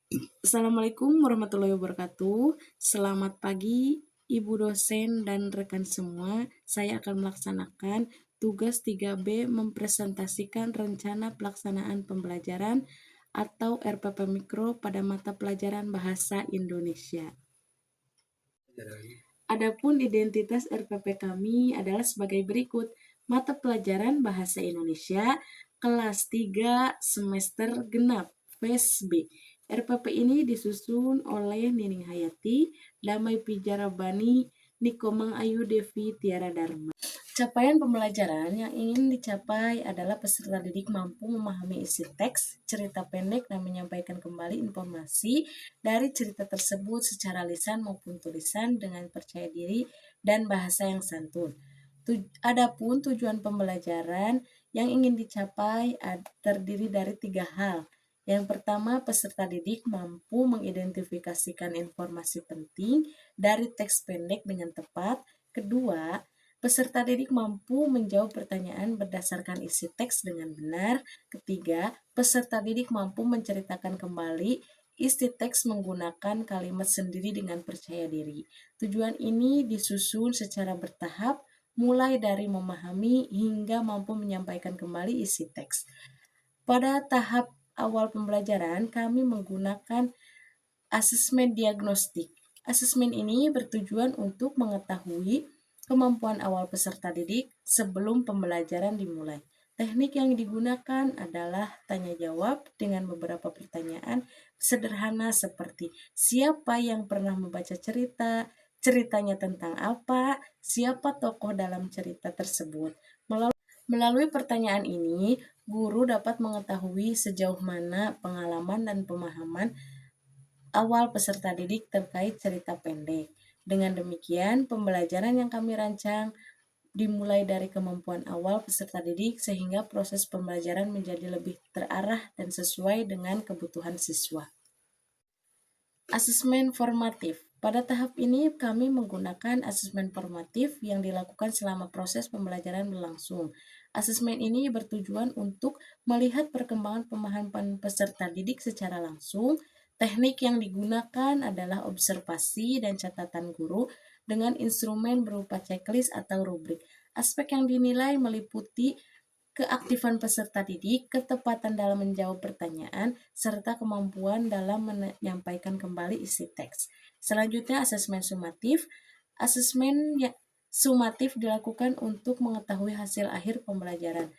Assalamualaikum warahmatullahi wabarakatuh. Selamat pagi, Ibu dosen dan rekan semua. Saya akan melaksanakan tugas 3B mempresentasikan rencana pelaksanaan pembelajaran atau RPP Mikro pada mata pelajaran Bahasa Indonesia. Adapun identitas RPP kami adalah sebagai berikut. Mata pelajaran Bahasa Indonesia kelas 3 semester genap FES B. RPP ini disusun oleh Nining Hayati, Damai Pijarabani, Nikomang Ayu Devi Tiara Dharma. Capaian pembelajaran yang ingin dicapai adalah peserta didik mampu memahami isi teks, cerita pendek, dan menyampaikan kembali informasi dari cerita tersebut secara lisan maupun tulisan dengan percaya diri dan bahasa yang santun. Adapun tujuan pembelajaran yang ingin dicapai terdiri dari 3 hal. Yang pertama, peserta didik mampu mengidentifikasikan informasi penting dari teks pendek dengan tepat. Kedua, peserta didik mampu menjawab pertanyaan berdasarkan isi teks dengan benar. Ketiga, peserta didik mampu menceritakan kembali isi teks menggunakan kalimat sendiri dengan percaya diri. Tujuan ini disusun secara bertahap, mulai dari memahami hingga mampu menyampaikan kembali isi teks. Pada tahap awal pembelajaran, kami menggunakan asesmen diagnostik. Asesmen ini bertujuan untuk mengetahui kemampuan awal peserta didik sebelum pembelajaran dimulai. Teknik yang digunakan adalah tanya jawab dengan beberapa pertanyaan sederhana seperti siapa yang pernah membaca cerita, ceritanya tentang apa, siapa tokoh dalam cerita tersebut. Melalui pertanyaan ini, guru dapat mengetahui sejauh mana pengalaman dan pemahaman awal peserta didik terkait cerita pendek. Dengan demikian, pembelajaran yang kami rancang dimulai dari kemampuan awal peserta didik sehingga proses pembelajaran menjadi lebih terarah dan sesuai dengan kebutuhan siswa. Asesmen formatif. Pada tahap ini kami menggunakan asesmen formatif yang dilakukan selama proses pembelajaran berlangsung. Asesmen ini bertujuan untuk melihat perkembangan pemahaman peserta didik secara langsung. Teknik yang digunakan adalah observasi dan catatan guru dengan instrumen berupa checklist atau rubrik. Aspek yang dinilai meliputi keaktifan peserta didik, ketepatan dalam menjawab pertanyaan, serta kemampuan dalam menyampaikan kembali isi teks. Selanjutnya, asesmen sumatif. Asesmen sumatif dilakukan untuk mengetahui hasil akhir pembelajaran.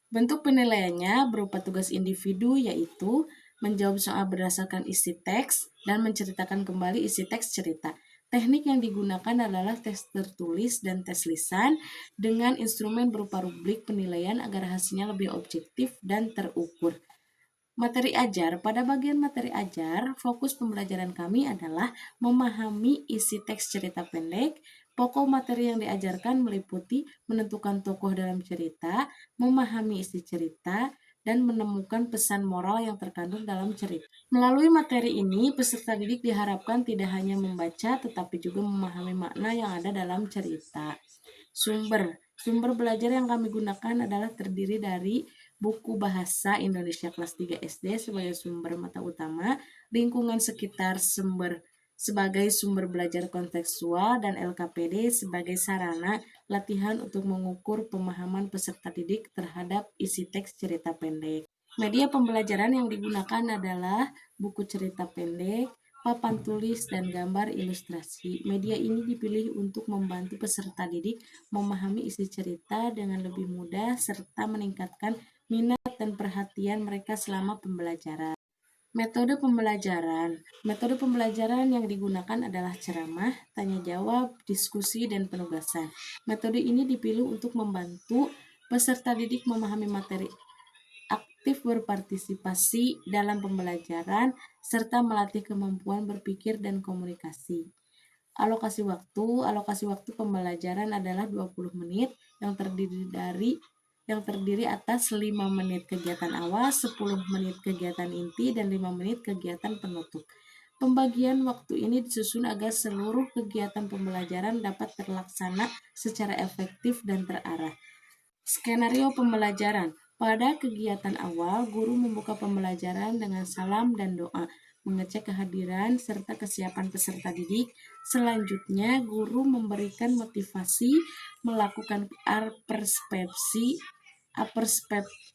Bentuk penilaiannya berupa tugas individu, yaitu menjawab soal berdasarkan isi teks dan menceritakan kembali isi teks cerita. Teknik yang digunakan adalah tes tertulis dan tes lisan dengan instrumen berupa rubrik penilaian agar hasilnya lebih objektif dan terukur. Materi ajar. Pada bagian materi ajar, fokus pembelajaran kami adalah memahami isi teks cerita pendek. Pokok materi yang diajarkan meliputi menentukan tokoh dalam cerita, memahami isi cerita, dan menemukan pesan moral yang terkandung dalam cerita. Melalui materi ini, peserta didik diharapkan tidak hanya membaca, tetapi juga memahami makna yang ada dalam cerita. Sumber belajar yang kami gunakan adalah terdiri dari buku Bahasa Indonesia kelas 3 SD sebagai sumber mata utama, lingkungan sekitar sebagai sumber belajar kontekstual, dan LKPD sebagai sarana latihan untuk mengukur pemahaman peserta didik terhadap isi teks cerita pendek. Media pembelajaran yang digunakan adalah buku cerita pendek, papan tulis, dan gambar ilustrasi. Media ini dipilih untuk membantu peserta didik memahami isi cerita dengan lebih mudah serta meningkatkan minat dan perhatian mereka selama pembelajaran. Metode pembelajaran. Metode pembelajaran yang digunakan adalah ceramah, tanya jawab, diskusi, dan penugasan. Metode ini dipilih untuk membantu peserta didik memahami materi, aktif berpartisipasi dalam pembelajaran, serta melatih kemampuan berpikir dan komunikasi. Alokasi waktu pembelajaran adalah 20 menit yang terdiri atas 5 menit kegiatan awal, 10 menit kegiatan inti, dan 5 menit kegiatan penutup. Pembagian waktu ini disusun agar seluruh kegiatan pembelajaran dapat terlaksana secara efektif dan terarah. Skenario pembelajaran. Pada kegiatan awal, guru membuka pembelajaran dengan salam dan doa. mengecek kehadiran serta kesiapan peserta didik. Selanjutnya, guru memberikan motivasi, melakukan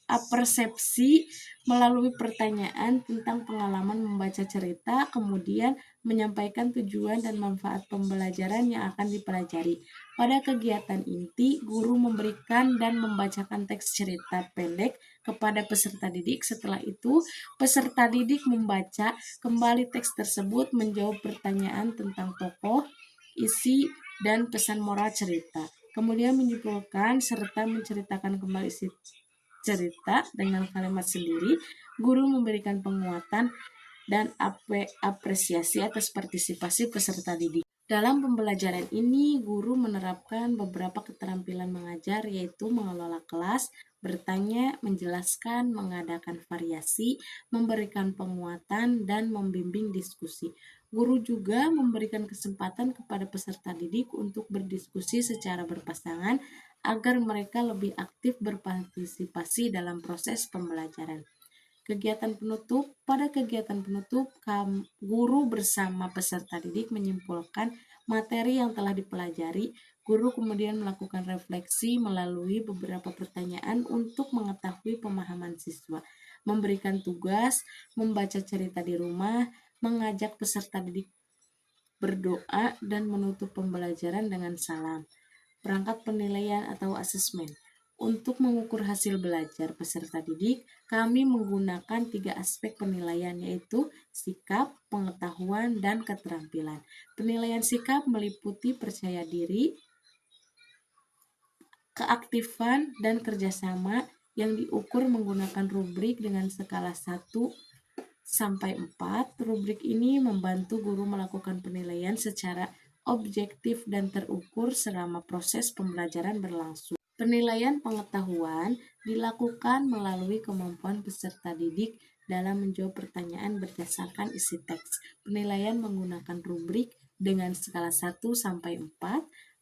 apersepsi melalui pertanyaan tentang pengalaman membaca cerita, kemudian menyampaikan tujuan dan manfaat pembelajaran yang akan dipelajari. Pada kegiatan inti, guru memberikan dan membacakan teks cerita pendek kepada peserta didik. Setelah itu, peserta didik membaca kembali teks tersebut, menjawab pertanyaan tentang tokoh, isi, dan pesan moral cerita. Kemudian menyimpulkan serta menceritakan kembali isi cerita dengan kalimat sendiri. Guru memberikan penguatan dan apresiasi atas partisipasi peserta didik. Dalam pembelajaran ini, guru menerapkan beberapa keterampilan mengajar, yaitu mengelola kelas, bertanya, menjelaskan, mengadakan variasi, memberikan penguatan, dan membimbing diskusi. Guru juga memberikan kesempatan kepada peserta didik untuk berdiskusi secara berpasangan agar mereka lebih aktif berpartisipasi dalam proses pembelajaran. Pada kegiatan penutup, guru bersama peserta didik menyimpulkan materi yang telah dipelajari. Guru kemudian melakukan refleksi melalui beberapa pertanyaan untuk mengetahui pemahaman siswa, memberikan tugas, membaca cerita di rumah, mengajak peserta didik berdoa, dan menutup pembelajaran dengan salam. Perangkat penilaian atau asesmen. Untuk mengukur hasil belajar peserta didik, kami menggunakan 3 aspek penilaian, yaitu sikap, pengetahuan, dan keterampilan. Penilaian sikap meliputi percaya diri, keaktifan, dan kerjasama yang diukur menggunakan rubrik dengan skala 1 sampai 4. Rubrik ini membantu guru melakukan penilaian secara objektif dan terukur selama proses pembelajaran berlangsung. Penilaian pengetahuan dilakukan melalui kemampuan peserta didik dalam menjawab pertanyaan berdasarkan isi teks. Penilaian menggunakan rubrik dengan skala 1 sampai 4,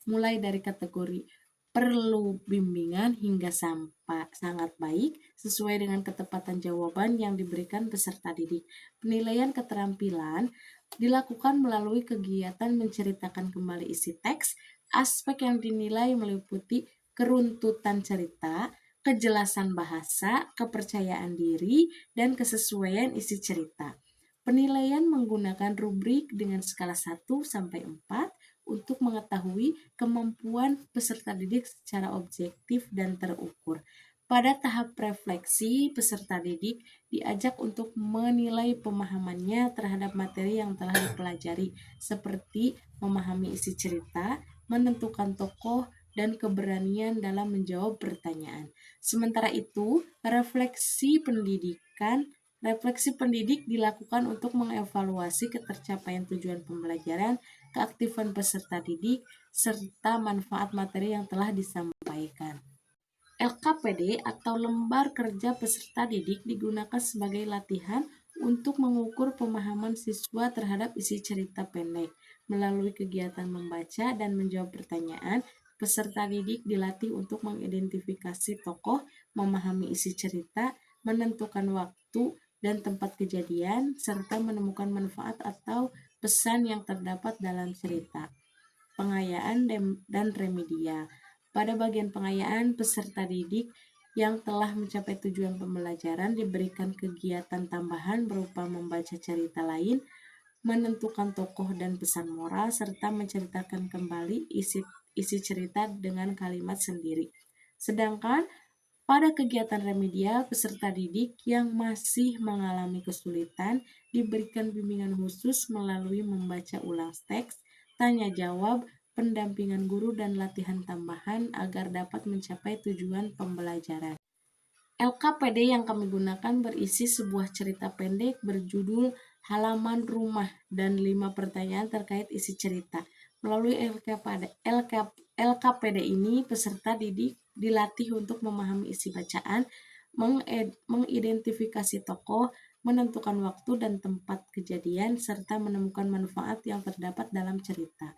mulai dari kategori perlu bimbingan hingga sangat baik, sesuai dengan ketepatan jawaban yang diberikan peserta didik. Penilaian keterampilan dilakukan melalui kegiatan menceritakan kembali isi teks. Aspek yang dinilai meliputi keruntutan cerita, kejelasan bahasa, kepercayaan diri, dan kesesuaian isi cerita. Penilaian menggunakan rubrik dengan skala 1 sampai 4 untuk mengetahui kemampuan peserta didik secara objektif dan terukur. Pada tahap refleksi, peserta didik diajak untuk menilai pemahamannya terhadap materi yang telah dipelajari, seperti memahami isi cerita, menentukan tokoh, dan keberanian dalam menjawab pertanyaan. Sementara itu, refleksi pendidik dilakukan untuk mengevaluasi ketercapaian tujuan pembelajaran, keaktifan peserta didik, serta manfaat materi yang telah disampaikan. LKPD atau Lembar Kerja Peserta Didik digunakan sebagai latihan untuk mengukur pemahaman siswa terhadap isi cerita pendek. Melalui kegiatan membaca dan menjawab pertanyaan, peserta didik dilatih untuk mengidentifikasi tokoh, memahami isi cerita, menentukan waktu dan tempat kejadian, serta menemukan manfaat atau pesan yang terdapat dalam cerita. Pengayaan dan remedia. Pada bagian pengayaan, peserta didik yang telah mencapai tujuan pembelajaran diberikan kegiatan tambahan berupa membaca cerita lain, menentukan tokoh dan pesan moral, serta menceritakan kembali isi cerita dengan kalimat sendiri. Sedangkan pada kegiatan remedial, peserta didik yang masih mengalami kesulitan diberikan bimbingan khusus melalui membaca ulang teks, tanya jawab, pendampingan guru, dan latihan tambahan agar dapat mencapai tujuan pembelajaran. LKPD yang kami gunakan berisi sebuah cerita pendek berjudul Halaman Rumah dan 5 pertanyaan terkait isi cerita. Melalui LKPD ini, peserta didik dilatih untuk memahami isi bacaan, mengidentifikasi tokoh, menentukan waktu dan tempat kejadian, serta menemukan manfaat yang terdapat dalam cerita.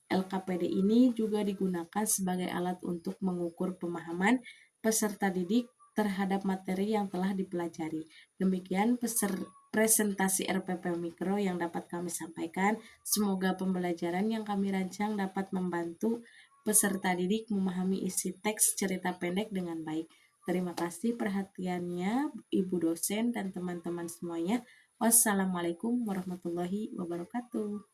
LKPD ini juga digunakan sebagai alat untuk mengukur pemahaman peserta didik terhadap materi yang telah dipelajari. Demikian presentasi RPP Mikro yang dapat kami sampaikan. Semoga pembelajaran yang kami rancang dapat membantu peserta didik memahami isi teks cerita pendek dengan baik. Terima kasih perhatiannya, Ibu dosen dan teman-teman semuanya. Wassalamualaikum warahmatullahi wabarakatuh.